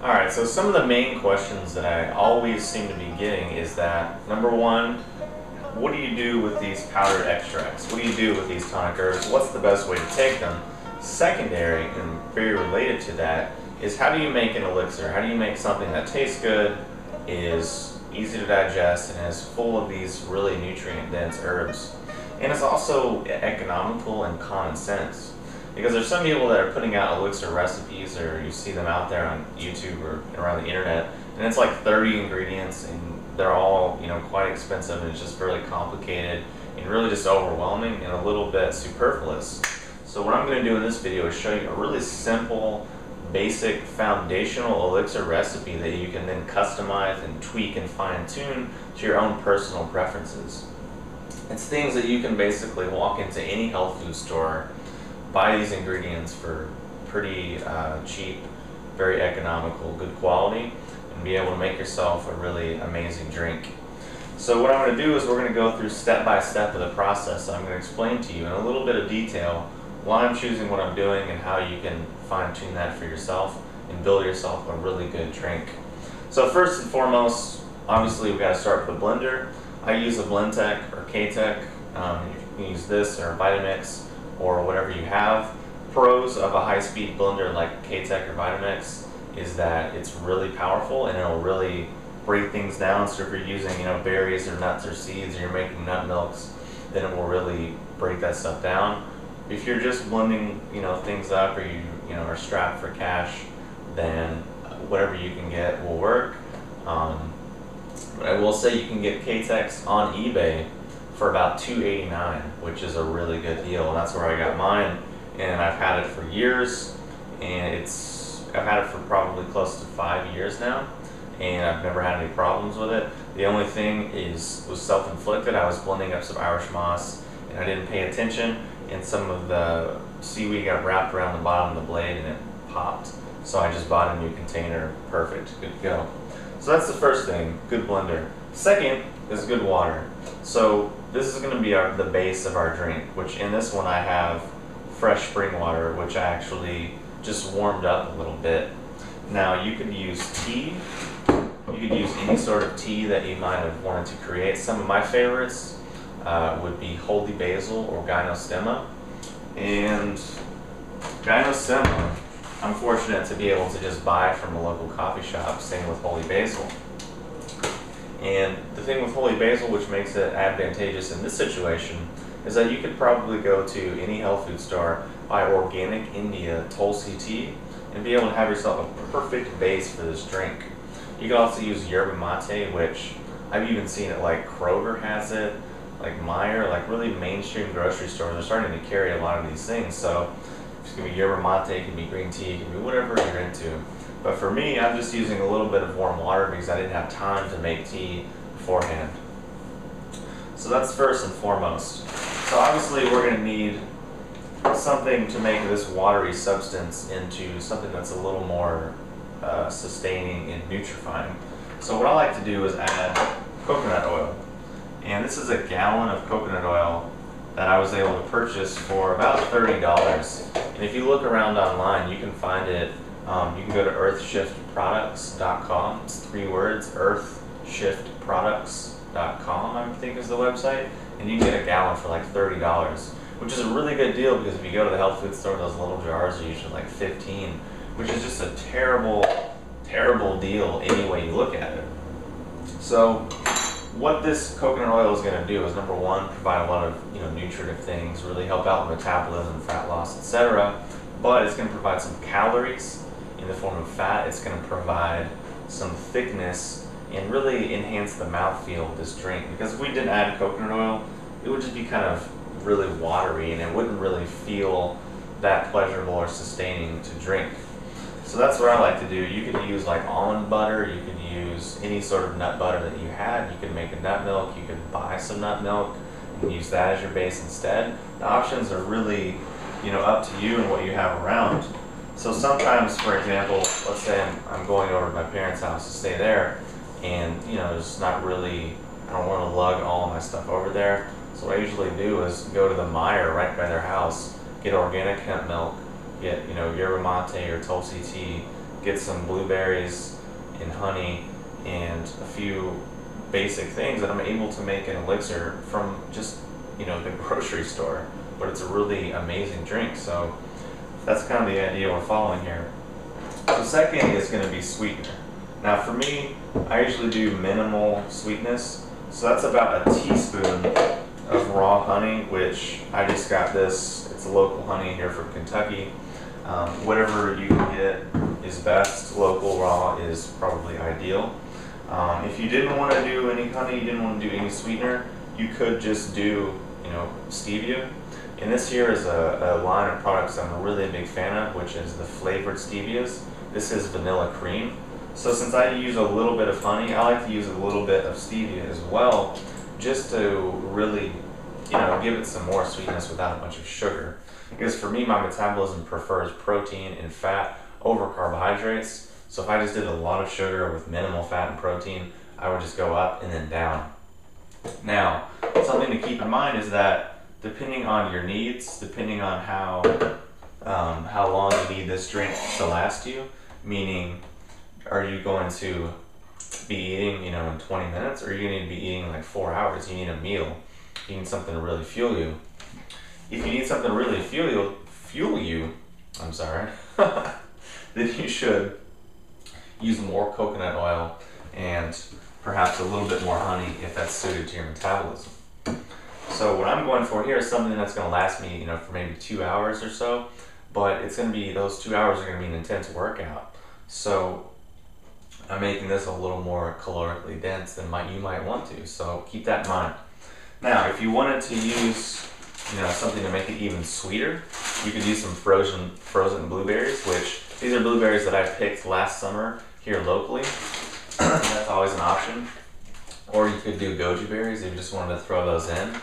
Alright, so some of the main questions that I always seem to be getting is that, number one, what do you do with these powdered extracts? What do you do with these tonic herbs? What's the best way to take them? Secondary, and very related to that, is how do you make an elixir? How do you make something that tastes good, is easy to digest, and is full of these really nutrient-dense herbs? And it's also economical and common sense. Because there's some people that are putting out elixir recipes, or you see them out there on YouTube or around the internet, and it's like 30 ingredients, and they're all, quite expensive, and it's just really complicated and really just overwhelming and a little bit superfluous. So what I'm going to do in this video is show you a really simple, basic, foundational elixir recipe that you can then customize and tweak and fine-tune to your own personal preferences. It's things that you can basically walk into any health food store, buy these ingredients for pretty cheap, very economical, good quality, and be able to make yourself a really amazing drink. So what I'm going to do is we're going to go through step by step of the process. I'm going to explain to you in a little bit of detail why I'm choosing what I'm doing and how you can fine-tune that for yourself and build yourself a really good drink. So first and foremost, obviously we've got to start with a blender. I use a Blendtec or K-Tech. You can use this or Vitamix or whatever you have. Pros of a high-speed blender like K-Tech or Vitamix is that it's really powerful and it'll really break things down. So if you're using berries or nuts or seeds, or you're making nut milks, then it will really break that stuff down. If you're just blending things up, or you are strapped for cash, then whatever you can get will work. But I will say you can get K-Techs on eBay for about $2.89, which is a really good deal, and that's where I got mine. And I've had it for years, and I've had it for probably close to 5 years now, and I've never had any problems with it. The only thing was self-inflicted. I was blending up some Irish moss, and I didn't pay attention, and some of the seaweed got wrapped around the bottom of the blade, and it popped. So I just bought a new container. Perfect, good to go. So that's the first thing, good blender. Second is good water. So this is going to be the base of our drink, which in this one I have fresh spring water, which I actually just warmed up a little bit. Now you could use tea. You could use any sort of tea that you might have wanted to create. Some of my favorites would be holy basil or gynostemma. And gynostemma, I'm fortunate to be able to just buy from a local coffee shop, same with holy basil. And the thing with holy basil, which makes it advantageous in this situation, is that you could probably go to any health food store, buy organic India Tulsi tea, and be able to have yourself a perfect base for this drink. You can also use yerba mate, which I've even seen it like Kroger has it, like Meyer, like really mainstream grocery stores are starting to carry a lot of these things. So it can be yerba mate, it can be green tea, it can be whatever you're into. But for me, I'm just using a little bit of warm water because I didn't have time to make tea beforehand. So that's first and foremost. So obviously we're going to need something to make this watery substance into something that's a little more sustaining and nutrifying. So what I like to do is add coconut oil. And this is a gallon of coconut oil that I was able to purchase for about $30. And if you look around online, you can find it. You can go to earthshiftproducts.com. It's 3 words, earthshiftproducts.com, I think is the website. And you can get a gallon for like $30, which is a really good deal because if you go to the health food store, those little jars are usually like 15, which is just a terrible, terrible deal any way you look at it. So what this coconut oil is going to do is, number one, provide a lot of nutritive things, really help out metabolism, fat loss, etc. But it's going to provide some calories in the form of fat. It's going to provide some thickness and really enhance the mouthfeel of this drink. Because if we didn't add coconut oil, it would just be kind of really watery and it wouldn't really feel that pleasurable or sustaining to drink. So that's what I like to do. You could use like almond butter, you could use any sort of nut butter that you had. You could make a nut milk, you could buy some nut milk and use that as your base instead. The options are really up to you and what you have around. So sometimes, for example, let's say I'm going over to my parents' house to stay there, and there's not really, I don't want to lug all of my stuff over there. So what I usually do is go to the Meyer right by their house, get organic hemp milk, get yerba mate or tulsi tea, get some blueberries and honey and a few basic things, that I'm able to make an elixir from just, you know, the grocery store. But it's a really amazing drink. So that's kind of the idea we're following here. The second is going to be sweetener. Now for me, I usually do minimal sweetness. So that's about a teaspoon of raw honey, which I just got this. It's a local honey here from Kentucky. Whatever you can get is best. Local raw is probably ideal. If you didn't want to do any honey, you didn't want to do any sweetener, you could just do, you know, stevia. And this here is a line of products I'm really a big fan of, which is the flavored stevias. This is vanilla cream. So since I use a little bit of honey, I like to use a little bit of stevia as well, just to really, you know, give it some more sweetness without a bunch of sugar. Because for me, my metabolism prefers protein and fat over carbohydrates. So if I just did a lot of sugar with minimal fat and protein, I would just go up and then down. Now, something to keep in mind is that depending on your needs, depending on how long you need this drink to last you, meaning, are you going to be eating, you know, in 20 minutes, or are you going to be eating like 4 hours? You need a meal. You need something to really fuel you. If you need something to really fuel you, I'm sorry, then you should use more coconut oil and perhaps a little bit more honey if that's suited to your metabolism. So what I'm going for here is something that's going to last me, you know, for maybe 2 hours or so, but it's going to be, those 2 hours are going to be an intense workout. So I'm making this a little more calorically dense than you might want to, so keep that in mind. Now, if you wanted to use, you know, something to make it even sweeter, you could use some frozen blueberries, which these are blueberries that I picked last summer here locally. That's always an option. Or you could do goji berries if you just wanted to throw those in,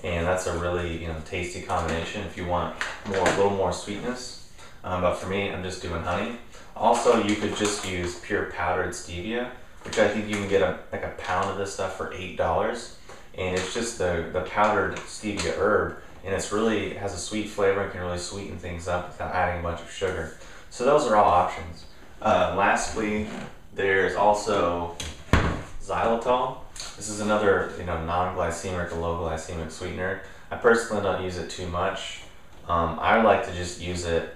and that's a really, you know, tasty combination if you want a little more sweetness. But for me, I'm just doing honey. Also, you could just use pure powdered stevia, which I think you can get like a pound of this stuff for $8. And it's just the powdered stevia herb, and it's really, it has a sweet flavor and can really sweeten things up without adding a bunch of sugar. So those are all options. Lastly, there's also xylitol. This is another, you know, non-glycemic or low glycemic sweetener. I personally don't use it too much. I like to just use it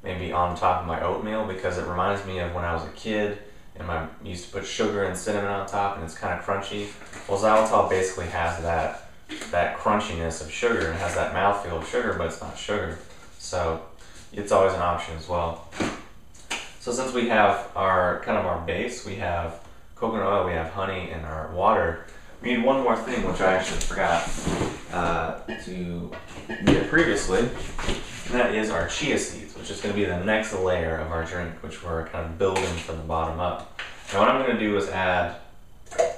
maybe on top of my oatmeal, because it reminds me of when I was a kid and I used to put sugar and cinnamon on top and it's kind of crunchy. Well, xylitol basically has that crunchiness of sugar and has that mouthfeel of sugar, but it's not sugar. So it's always an option as well. So since we have our base, we have coconut oil, we have honey, and our water, we need one more thing, which I actually forgot to get previously, and that is our chia seeds, which is going to be the next layer of our drink, which we're kind of building from the bottom up. Now what I'm going to do is add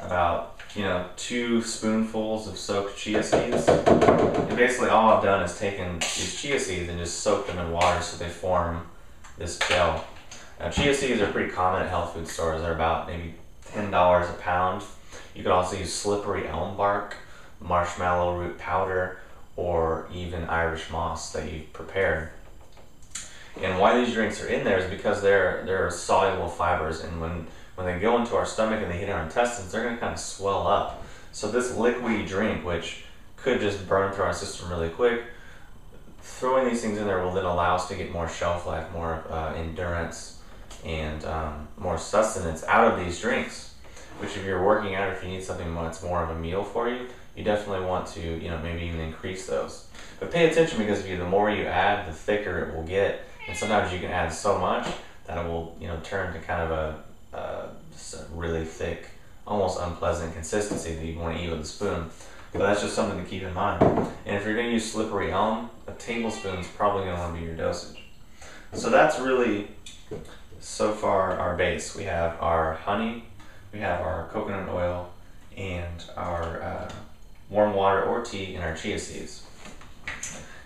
about, you know, 2 spoonfuls of soaked chia seeds. And basically all I've done is taken these chia seeds and just soaked them in water so they form this gel. Now chia seeds are pretty common at health food stores. They're about maybe $10 a pound. You could also use slippery elm bark, marshmallow root powder, or even Irish moss that you've prepared. And why these drinks are in there is because they're soluble fibers, and when they go into our stomach and they hit our intestines, they're going to kind of swell up. So this liquidy drink, which could just burn through our system really quick, throwing these things in there will then allow us to get more shelf life, more endurance, and more sustenance out of these drinks. Which, if you're working out, or if you need something that's more of a meal for you, you definitely want to, you know, maybe even increase those. But pay attention, because the more you add, the thicker it will get, and sometimes you can add so much that it will, you know, turn to kind of just a really thick, almost unpleasant consistency that you want to eat with a spoon. But that's just something to keep in mind. And if you're going to use slippery elm, a tablespoon is probably going to want to be your dosage. So that's really, so far, our base. We have our honey, we have our coconut oil, and our warm water or tea, and our chia seeds.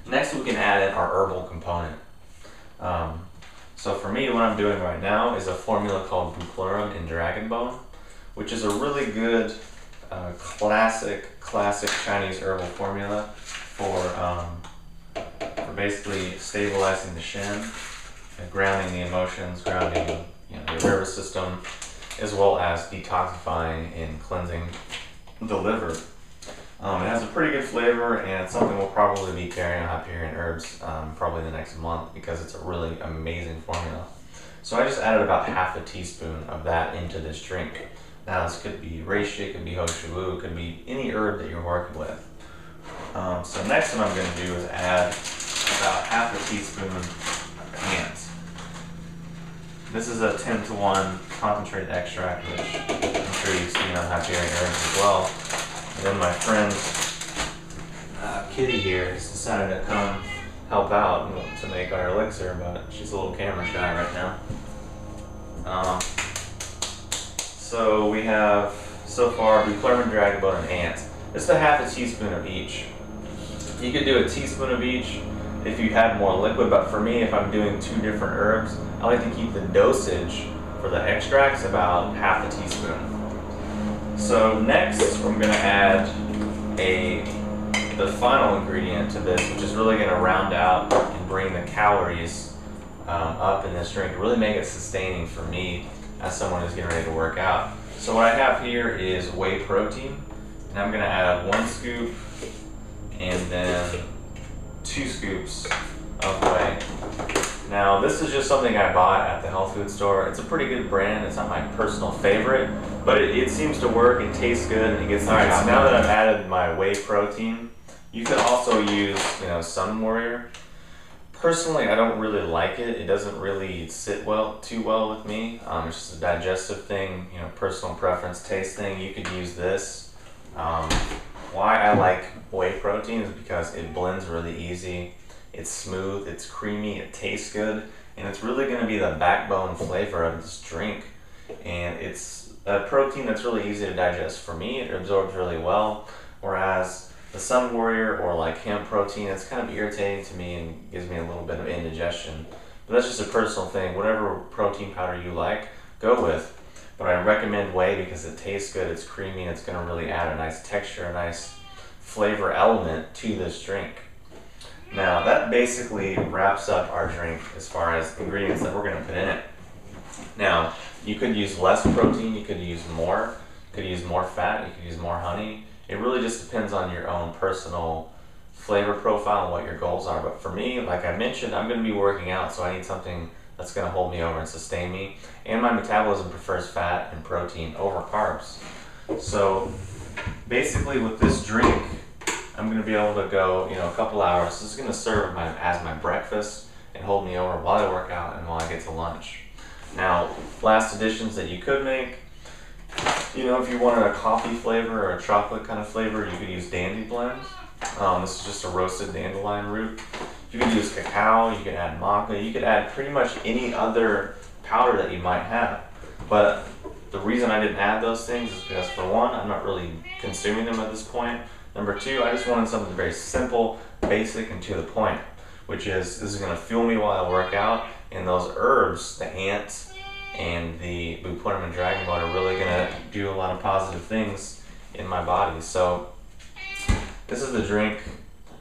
Next, we can add in our herbal component. So for me, what I'm doing right now is a formula called Bupleurum and Dragon Bone, which is a really good classic Chinese herbal formula for basically stabilizing the shin, and grounding the emotions, grounding your nervous system, as well as detoxifying and cleansing the liver. It has a pretty good flavor, and it's something we'll probably be carrying on Hyperion Herbs probably the next month because it's a really amazing formula. So I just added about half a teaspoon of that into this drink. Now this could be reishi, it could be hoshiwu, it could be any herb that you're working with. So next what I'm going to do is add about half a teaspoon of ants. This is a 10-to-1 concentrated extract, which I'm sure you've seen on Hyperion Herbs as well. And then my friend Kitty here has decided to come help out to make our elixir, but she's a little camera shy right now. So we have so far Bupleurum, Dragonbone, and ants. Just a half a teaspoon of each. You could do a teaspoon of each if you had more liquid, but for me, if I'm doing 2 different herbs, I like to keep the dosage for the extracts about half a teaspoon. So next, I'm going to add the final ingredient to this, which is really going to round out and bring the calories up in this drink, really make it sustaining for me as someone who's getting ready to work out. So what I have here is whey protein, and I'm going to add 1 scoop and then 2 scoops of whey. Now this is just something I bought at the health food store. It's a pretty good brand. It's not my personal favorite, but it seems to work. It tastes good and it gets the job done. So now that I've added my whey protein, you can also use, Sun Warrior. Personally, I don't really like it. It doesn't really sit too well with me. It's just a digestive thing, personal preference, taste thing. You could use this. Why I like whey protein is because it blends really easy. It's smooth, it's creamy, it tastes good, and it's really going to be the backbone flavor of this drink. And it's a protein that's really easy to digest for me. It absorbs really well, whereas the Sun Warrior or like hemp protein, it's kind of irritating to me and gives me a little bit of indigestion. But that's just a personal thing. Whatever protein powder you like, go with. But I recommend whey because it tastes good, it's creamy, and it's going to really add a nice texture, a nice flavor element to this drink. Now that basically wraps up our drink as far as ingredients that we're going to put in it. Now you could use less protein, you could use more, you could use more fat, you could use more honey. It really just depends on your own personal flavor profile and what your goals are. But for me, like I mentioned, I'm going to be working out, so I need something that's going to hold me over and sustain me. And my metabolism prefers fat and protein over carbs. So basically with this drink, I'm going to be able to go, a couple hours. This is going to serve as my breakfast and hold me over while I work out and while I get to lunch. Now, last additions that you could make, if you wanted a coffee flavor or a chocolate kind of flavor, you could use Dandy Blend. This is just a roasted dandelion root. You could use cacao, you could add maca, you could add pretty much any other powder that you might have. But the reason I didn't add those things is because, for one, I'm not really consuming them at this point. Number 2, I just wanted something very simple, basic, and to the point, which is this is going to fuel me while I work out, and those herbs, the ants and the Bupleurum and Dragonbone, are really going to do a lot of positive things in my body. So this is the drink.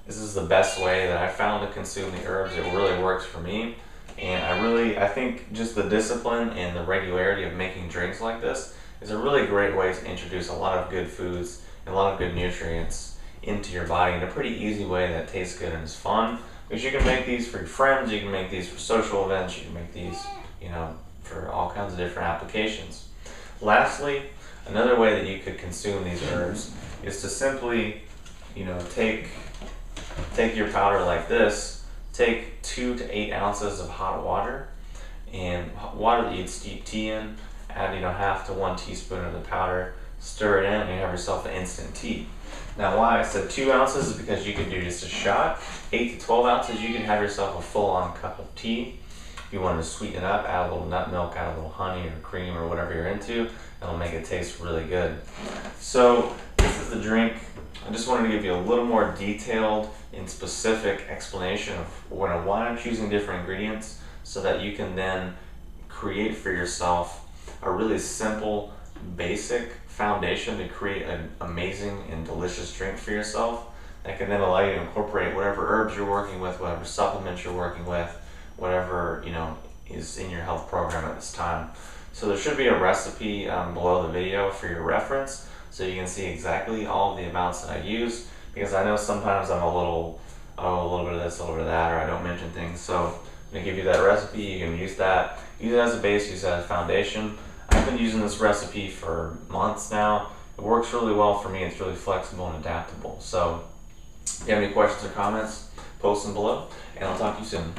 This is the best way that I found to consume the herbs. It really works for me, and I think just the discipline and the regularity of making drinks like this is a really great way to introduce a lot of good foods and a lot of good nutrients into your body in a pretty easy way that tastes good and is fun. Because you can make these for your friends, you can make these for social events, you can make these, for all kinds of different applications. Lastly, another way that you could consume these herbs is to simply, take your powder like this, take 2 to 8 ounces of hot water, and water that you'd steep tea in, add, half to 1 teaspoon of the powder, stir it in, and you have yourself an instant tea. Now why I said 2 ounces is because you could do just a shot. 8 to 12 ounces, you can have yourself a full-on cup of tea. If you wanted to sweeten it up, add a little nut milk, add a little honey or cream or whatever you're into, it'll make it taste really good. So this is the drink. I just wanted to give you a little more detailed and specific explanation of why I'm choosing different ingredients, so that you can then create for yourself a really simple, basic foundation to create an amazing and delicious drink for yourself that can then allow you to incorporate whatever herbs you're working with, whatever supplements you're working with, whatever is in your health program at this time. So there should be a recipe below the video for your reference, so you can see exactly all of the amounts that I use, because I know sometimes I'm a little bit of this, a little bit of that, or I don't mention things. So I'm going to give you that recipe. You can use that. Use it as a base, use it as a foundation. I've been using this recipe for months now. It works really well for me. It's really flexible and adaptable. So if you have any questions or comments, post them below, and I'll talk to you soon.